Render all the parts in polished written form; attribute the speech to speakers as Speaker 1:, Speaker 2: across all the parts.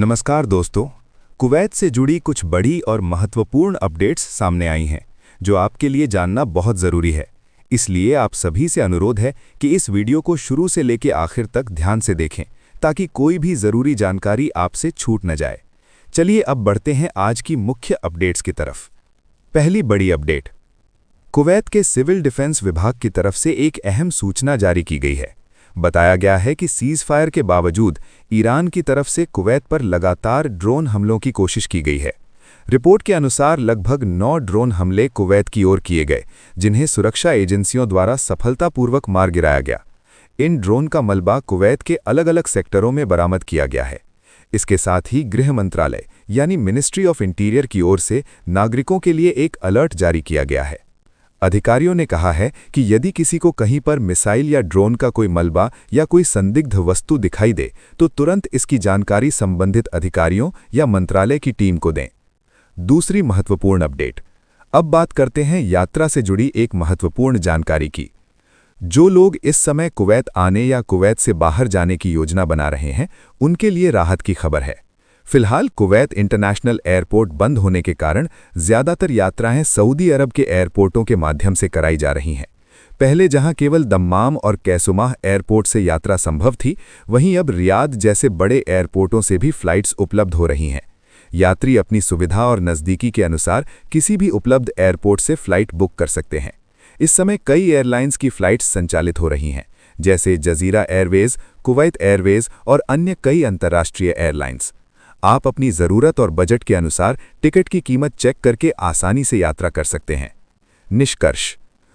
Speaker 1: नमस्कार दोस्तों। कुवैत से जुड़ी कुछ बड़ी और महत्वपूर्ण अपडेट्स सामने आई हैं जो आपके लिए जानना बहुत ज़रूरी है। इसलिए आप सभी से अनुरोध है कि इस वीडियो को शुरू से लेकर आखिर तक ध्यान से देखें ताकि कोई भी ज़रूरी जानकारी आपसे छूट न जाए। चलिए अब बढ़ते हैं आज की मुख्य अपडेट्स की तरफ। पहली बड़ी अपडेट, कुवैत के सिविल डिफेंस विभाग की तरफ से एक अहम सूचना जारी की गई है। बताया गया है कि सीज़ फायर के बावजूद ईरान की तरफ से कुवैत पर लगातार ड्रोन हमलों की कोशिश की गई है। रिपोर्ट के अनुसार लगभग 9 ड्रोन हमले कुवैत की ओर किए गए, जिन्हें सुरक्षा एजेंसियों द्वारा सफलतापूर्वक मार गिराया गया। इन ड्रोन का मलबा कुवैत के अलग अलग सेक्टरों में बरामद किया गया है। इसके साथ ही गृह मंत्रालय यानी मिनिस्ट्री ऑफ इंटीरियर की ओर से नागरिकों के लिए एक अलर्ट जारी किया गया है। अधिकारियों ने कहा है कि यदि किसी को कहीं पर मिसाइल या ड्रोन का कोई मलबा या कोई संदिग्ध वस्तु दिखाई दे तो तुरंत इसकी जानकारी संबंधित अधिकारियों या मंत्रालय की टीम को दें। दूसरी महत्वपूर्ण अपडेट, अब बात करते हैं यात्रा से जुड़ी एक महत्वपूर्ण जानकारी की। जो लोग इस समय कुवैत आने या कुवैत से बाहर जाने की योजना बना रहे हैं, उनके लिए राहत की खबर है। फिलहाल कुवैत इंटरनेशनल एयरपोर्ट बंद होने के कारण ज़्यादातर यात्राएं सऊदी अरब के एयरपोर्टों के माध्यम से कराई जा रही हैं। पहले जहां केवल दम्माम और कैसुमाह एयरपोर्ट से यात्रा संभव थी, वहीं अब रियाद जैसे बड़े एयरपोर्टों से भी फ्लाइट्स उपलब्ध हो रही हैं। यात्री अपनी सुविधा और नज़दीकी के अनुसार किसी भी उपलब्ध एयरपोर्ट से फ़्लाइट बुक कर सकते हैं। इस समय कई एयरलाइंस की फ़्लाइट्स संचालित हो रही हैं, जैसे जज़ीरा एयरवेज़, कुवैत एयरवेज़ और अन्य कई अंतर्राष्ट्रीय एयरलाइंस। आप अपनी ज़रूरत और बजट के अनुसार टिकट की कीमत चेक करके आसानी से यात्रा कर सकते हैं। निष्कर्ष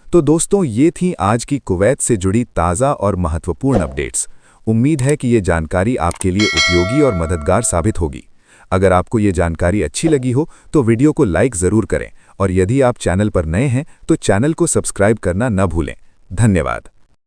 Speaker 1: तो दोस्तों, ये थी आज की कुवैत से जुड़ी ताज़ा और महत्वपूर्ण अपडेट्स। उम्मीद है कि ये जानकारी आपके लिए उपयोगी और मददगार साबित होगी। अगर आपको ये जानकारी अच्छी लगी हो तो वीडियो को लाइक ज़रूर करें और यदि आप चैनल पर नए हैं तो चैनल को सब्सक्राइब करना न भूलें। धन्यवाद।